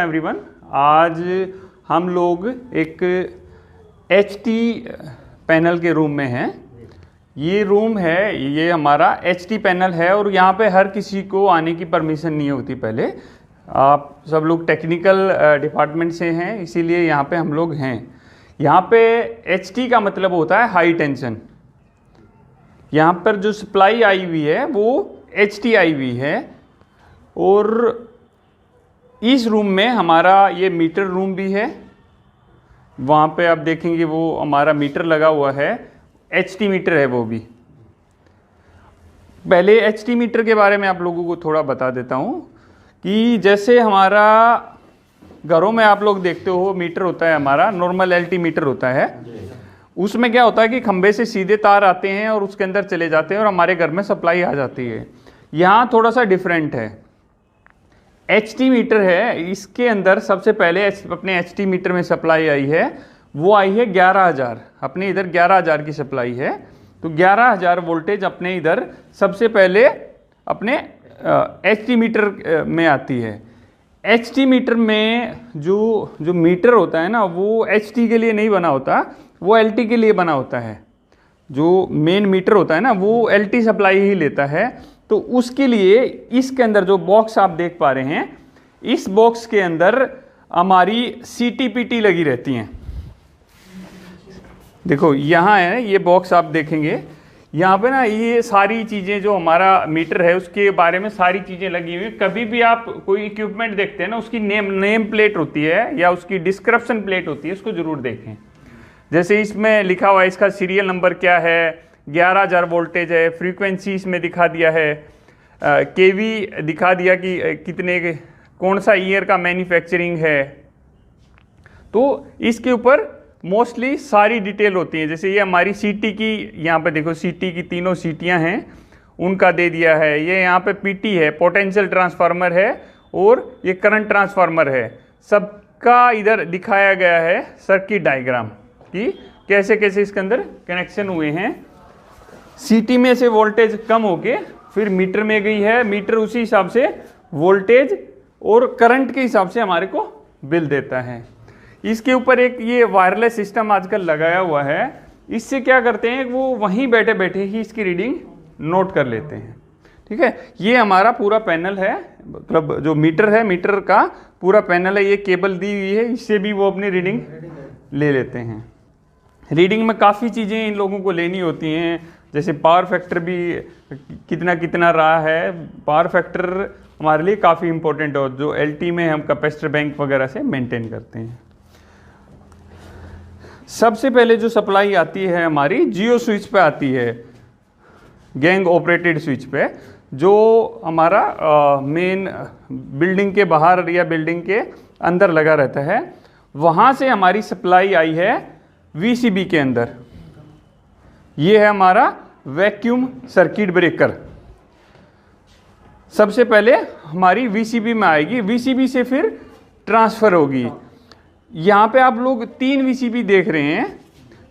Everyone. आज हम लोग एक एचटी पैनल के रूम में हैं। ये रूम है, ये हमारा एचटी पैनल है और यहाँ पे हर किसी को आने की परमिशन नहीं होती। पहले आप सब लोग टेक्निकल डिपार्टमेंट से हैं, इसीलिए यहाँ पे हम लोग हैं। यहाँ पे एचटी का मतलब होता है हाई टेंशन। यहाँ पर जो सप्लाई आई हुई है वो एचटी आई हुई है। और इस रूम में हमारा ये मीटर रूम भी है। वहाँ पे आप देखेंगे वो हमारा मीटर लगा हुआ है, एचटी मीटर है वो भी। पहले एचटी मीटर के बारे में आप लोगों को थोड़ा बता देता हूँ कि जैसे हमारा घरों में आप लोग देखते हो मीटर होता है, हमारा नॉर्मल एलटी मीटर होता है। उसमें क्या होता है कि खंबे से सीधे तार आते हैं और उसके अंदर चले जाते हैं और हमारे घर में सप्लाई आ जाती है। यहाँ थोड़ा सा डिफरेंट है। एचटी मीटर है, इसके अंदर सबसे पहले अपने एचटी मीटर में सप्लाई आई है, वो आई है 11,000। अपने इधर 11,000 की सप्लाई है, तो 11,000 वोल्टेज अपने इधर सबसे पहले अपने एचटी मीटर में आती है। एचटी मीटर में जो मीटर होता है ना, वो एचटी के लिए नहीं बना होता, वो एलटी के लिए बना होता है। जो मेन मीटर होता है ना, वो एलटी सप्लाई ही लेता है। तो उसके लिए इसके अंदर जो बॉक्स आप देख पा रहे हैं, इस बॉक्स के अंदर हमारी सीटीपीटी लगी रहती हैं। देखो यहाँ है, ये बॉक्स आप देखेंगे यहाँ पे ना, ये सारी चीज़ें जो हमारा मीटर है उसके बारे में सारी चीज़ें लगी हुई। कभी भी आप कोई इक्विपमेंट देखते हैं ना, उसकी नेम प्लेट होती है या उसकी डिस्क्रिप्शन प्लेट होती है, उसको ज़रूर देखें। जैसे इसमें लिखा हुआ है इसका सीरियल नंबर क्या है, 11,000 वोल्टेज है, फ्रीक्वेंसी इसमें दिखा दिया है, केवी दिखा दिया कि कितने कौन सा ईयर का मैन्युफैक्चरिंग है। तो इसके ऊपर मोस्टली सारी डिटेल होती है। जैसे ये हमारी सीटी की, यहाँ पे देखो सीटी की तीनों सीटियाँ हैं, उनका दे दिया है। ये यहाँ पे पीटी है, पोटेंशियल ट्रांसफार्मर है, और ये करंट ट्रांसफार्मर है। सबका इधर दिखाया गया है सर्किट डायग्राम कि कैसे कैसे इसके अंदर कनेक्शन हुए हैं। सीटी में से वोल्टेज कम होके फिर मीटर में गई है, मीटर उसी हिसाब से वोल्टेज और करंट के हिसाब से हमारे को बिल देता है। इसके ऊपर एक ये वायरलेस सिस्टम आजकल लगाया हुआ है। इससे क्या करते हैं, वो वहीं बैठे बैठे ही इसकी रीडिंग नोट कर लेते हैं। ठीक है, ये हमारा पूरा पैनल है, मतलब जो मीटर है, मीटर का पूरा पैनल है। ये केबल दी हुई है, इससे भी वो अपनी रीडिंग ले लेते हैं। रीडिंग में काफ़ी चीज़ें इन लोगों को लेनी होती हैं, जैसे पावर फैक्टर भी कितना कितना रहा है। पावर फैक्टर हमारे लिए काफ़ी इंपॉर्टेंट है, जो एलटी में हम कैपेसिटर बैंक वगैरह से मेंटेन करते हैं। सबसे पहले जो सप्लाई आती है हमारी जियो स्विच पे आती है, गैंग ऑपरेटेड स्विच पे, जो हमारा मेन बिल्डिंग के बाहर या बिल्डिंग के अंदर लगा रहता है। वहाँ से हमारी सप्लाई आई है वीसीबी के अंदर। ये है हमारा वैक्यूम सर्किट ब्रेकर। सबसे पहले हमारी वीसीबी में आएगी, वीसीबी से फिर ट्रांसफ़र होगी। यहाँ पे आप लोग 3 वीसीबी देख रहे हैं,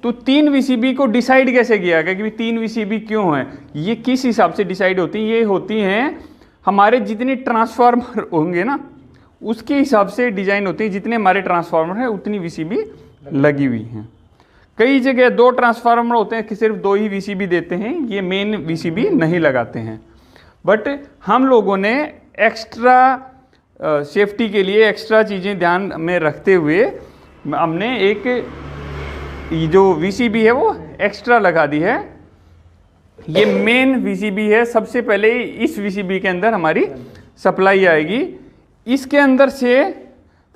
तो 3 वीसीबी को डिसाइड कैसे किया गया कि 3 वीसीबी क्यों है, ये किस हिसाब से डिसाइड होती हैं? ये होती हैं हमारे जितने ट्रांसफार्मर होंगे ना, उसके हिसाब से डिजाइन होती है। जितने हमारे ट्रांसफार्मर हैं उतनी वीसीबी लगी हुई हैं। कई जगह 2 ट्रांसफार्मर होते हैं कि सिर्फ 2 ही वीसीबी देते हैं, ये मेन वीसीबी नहीं लगाते हैं। बट हम लोगों ने एक्स्ट्रा सेफ्टी के लिए एक्स्ट्रा चीज़ें ध्यान में रखते हुए हमने एक जो वीसीबी है वो एक्स्ट्रा लगा दी है। ये मेन वीसीबी है। सबसे पहले इस वीसीबी के अंदर हमारी सप्लाई आएगी, इसके अंदर से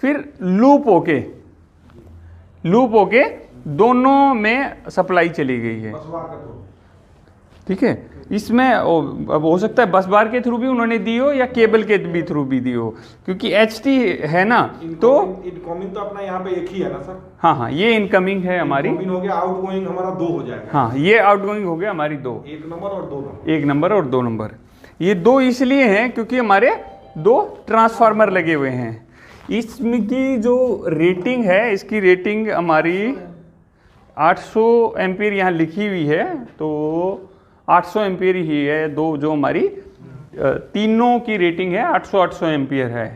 फिर लूप होके दोनों में सप्लाई चली गई है। ठीक है, इसमें अब हो सकता है बस बार के थ्रू भी उन्होंने दी हो या केबल के भी थ्रू भी दी हो, क्योंकि एचटी है ना। तो इनकमिंग तो अपना यहाँ पे एक ही है ना सर? हाँ, ये इनकमिंग है हमारी। इनकमिंग हो गया, आउटगोइंग हमारा 2 हो जाएगा। हाँ, ये आउटगोइंग हो गया हमारी 2, 1 नंबर और 2 नंबर। 1 नंबर और 2 नंबर। ये 2 इसलिए हैं क्योंकि हमारे 2 ट्रांसफार्मर लगे हुए हैं। इसमें की जो रेटिंग है, इसकी रेटिंग हमारी 800 एम्पीयर यहाँ लिखी हुई है, तो 800 एम्पीयर ही है। 2 जो हमारी तीनों की रेटिंग है 800 एम्पीयर है।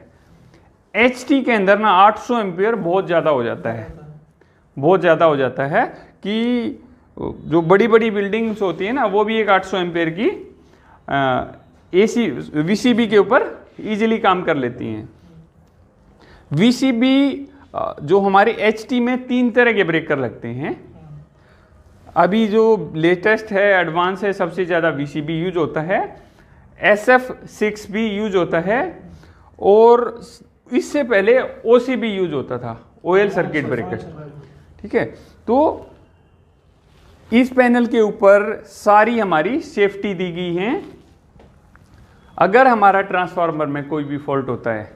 HT के अंदर ना 800 एम्पियर बहुत ज़्यादा हो जाता है, बहुत ज़्यादा हो जाता है कि जो बड़ी बड़ी बिल्डिंग्स होती है ना वो भी एक 800 एम्पियर की AC VCB के ऊपर इजीली काम कर लेती हैं। VCB जो हमारे HT में 3 तरह के ब्रेकर लगते हैं। अभी जो लेटेस्ट है, एडवांस है, सबसे ज़्यादा VCB यूज होता है, SF6 भी यूज होता है, और इससे पहले OCB यूज होता था, ऑयल सर्किट ब्रेकर। ठीक है, तो इस पैनल के ऊपर सारी हमारी सेफ्टी दी गई है। अगर हमारा ट्रांसफार्मर में कोई भी फॉल्ट होता है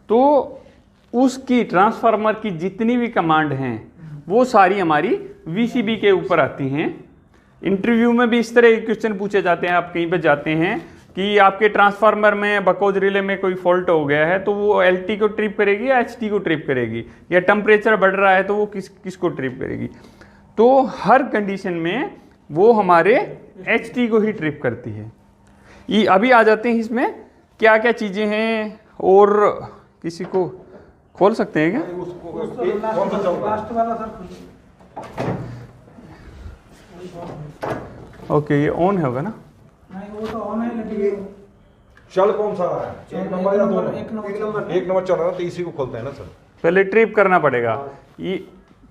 तो उसकी ट्रांसफार्मर की जितनी भी कमांड हैं वो सारी हमारी VCB के ऊपर आती हैं। इंटरव्यू में भी इस तरह के क्वेश्चन पूछे जाते हैं, आप कहीं पर जाते हैं कि आपके ट्रांसफार्मर में बकोज रिले में कोई फॉल्ट हो गया है तो वो LT को ट्रिप करेगी या HT को ट्रिप करेगी, या टेम्परेचर बढ़ रहा है तो वो किसको ट्रिप करेगी। तो हर कंडीशन में वो हमारे HT को ही ट्रिप करती है। ये अभी आ जाते हैं इसमें क्या क्या चीज़ें हैं, और किसी को खोल सकते हैं क्या? ओके, ये ऑन होगा ना? नहीं, वो तो ऑन है, लेकिन चल कौन सा रहा है? 1 नंबर या 2 नंबर? 1 नंबर चल रहा है तो इसी को खोलते हैं ना सर। पहले ट्रिप करना पड़ेगा। ये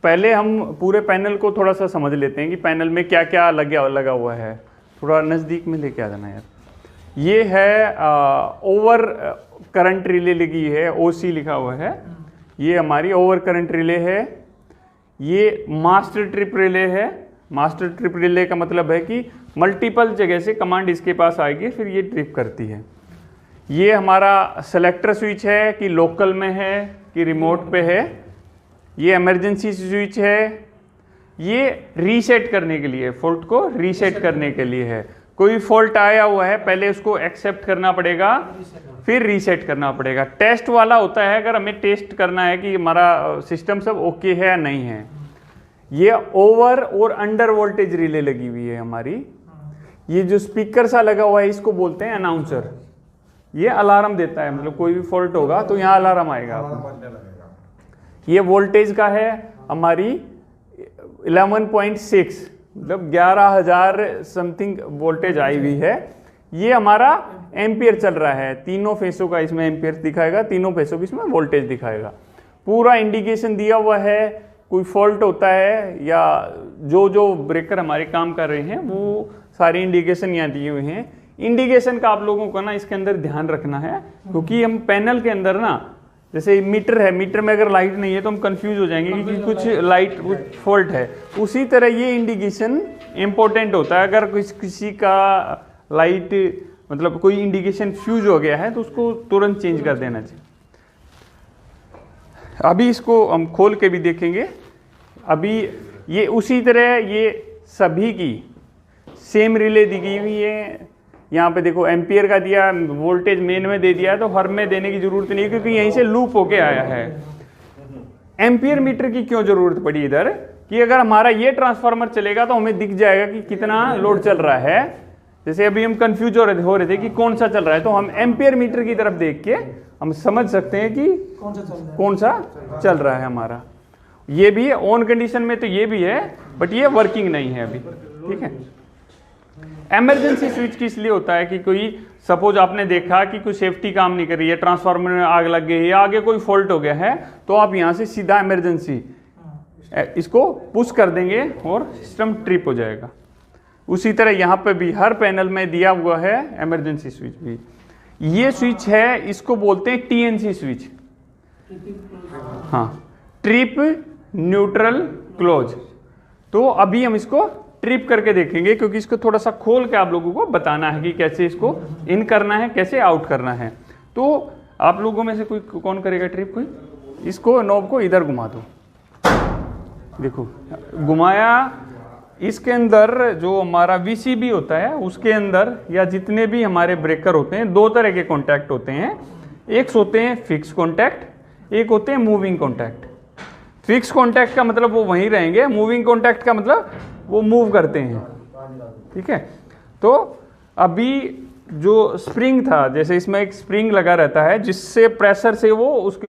पहले हम पूरे पैनल को थोड़ा सा समझ लेते हैं कि पैनल में क्या क्या लगा हुआ है। थोड़ा नज़दीक में लेके आ जाना यार। ये है ओवर करंट रिले लगी है, OC लिखा हुआ है। ये हमारी ओवर करंट रिले है। ये मास्टर ट्रिप रिले है। मास्टर ट्रिप रिले का मतलब है कि मल्टीपल जगह से कमांड इसके पास आएगी, फिर ये ट्रिप करती है। ये हमारा सेलेक्टर स्विच है कि लोकल में है कि रिमोट पे है। ये इमरजेंसी स्विच है। ये रीसेट करने के लिए, फॉल्ट को रीसेट करने के लिए है। कोई फॉल्ट आया हुआ है, पहले उसको एक्सेप्ट करना पड़ेगा, फिर रीसेट करना पड़ेगा। टेस्ट वाला होता है, अगर हमें टेस्ट करना है कि हमारा सिस्टम सब ओके है या नहीं है। ये ओवर और अंडर वोल्टेज रिले लगी हुई है हमारी। ये जो स्पीकर सा लगा हुआ है इसको बोलते हैं अनाउंसर। ये अलार्म देता है, मतलब कोई भी फॉल्ट होगा तो यहाँ अलार्म आएगा। ये वोल्टेज का है हमारी 11.6, मतलब 11,000 समथिंग वोल्टेज आई हुई है। ये हमारा एम्पियर चल रहा है, तीनों फेसों का इसमें एम्पियर दिखाएगा, तीनों फेसों की इसमें वोल्टेज दिखाएगा। पूरा इंडिकेशन दिया हुआ है, कोई फॉल्ट होता है या जो ब्रेकर हमारे काम कर रहे हैं वो सारी इंडिकेशन यहाँ दिए हुए हैं। इंडिकेशन का आप लोगों को ना इसके अंदर ध्यान रखना है, क्योंकि हम पैनल के अंदर ना, जैसे मीटर है, मीटर में अगर लाइट नहीं है तो हम कंफ्यूज हो जाएंगे कि कुछ लाइट कुछ फॉल्ट है। उसी तरह ये इंडिकेशन इंपॉर्टेंट होता है। अगर किसी का लाइट मतलब कोई इंडिकेशन फ्यूज हो गया है तो उसको तुरंत चेंज कर देना चाहिए। अभी इसको हम खोल के भी देखेंगे। अभी ये उसी तरह ये सभी की सेम रिले दी गई हुई है। यहाँ पे देखो एम्पियर का दिया, वोल्टेज मेन में दे दिया है, तो हर में देने की जरूरत नहीं है क्योंकि यहीं से लूप होके आया है। एम्पियर मीटर की क्यों जरूरत पड़ी इधर, कि अगर हमारा ये ट्रांसफार्मर चलेगा तो हमें दिख जाएगा कि कितना लोड चल रहा है। जैसे अभी हम कंफ्यूज हो रहे थे कि कौन सा चल रहा है, तो हम एम्पियर मीटर की तरफ देख के हम समझ सकते हैं कि कौन सा चल रहा है हमारा। ये भी है ऑन कंडीशन में, तो ये भी है, बट ये वर्किंग नहीं है अभी। ठीक है। इमरजेंसी स्विच किस लिए होता है कि कोई सपोज आपने देखा कि कोई सेफ्टी काम नहीं कर रही है, ट्रांसफार्मर में आग लग गई है या आगे कोई फॉल्ट हो गया है, तो आप यहाँ से सीधा इमरजेंसी इसको पुश कर देंगे और सिस्टम ट्रिप हो जाएगा। उसी तरह यहाँ पे भी हर पैनल में दिया हुआ है इमरजेंसी स्विच भी। ये स्विच है, इसको बोलते हैं TNC स्विच। हाँ, ट्रिप न्यूट्रल क्लोज। तो अभी हम इसको ट्रिप करके देखेंगे, क्योंकि इसको थोड़ा सा खोल के आप लोगों को बताना है कि कैसे इसको इन करना है, कैसे आउट करना है। तो आप लोगों में से कोई कौन करेगा ट्रिप? कोई इसको नॉब को इधर घुमा दो, देखो घुमाया। इसके अंदर जो हमारा VCB होता है उसके अंदर या जितने भी हमारे ब्रेकर होते हैं, 2 तरह के कॉन्टैक्ट होते हैं। एक होते हैं फिक्स कॉन्टैक्ट, एक होते हैं मूविंग कॉन्टैक्ट। फिक्स कॉन्टैक्ट का मतलब वो वहीं रहेंगे, मूविंग कॉन्टैक्ट का मतलब वो मूव करते हैं। ठीक है। तो अभी जो स्प्रिंग था, जैसे इसमें एक स्प्रिंग लगा रहता है जिससे प्रेशर से वो उसके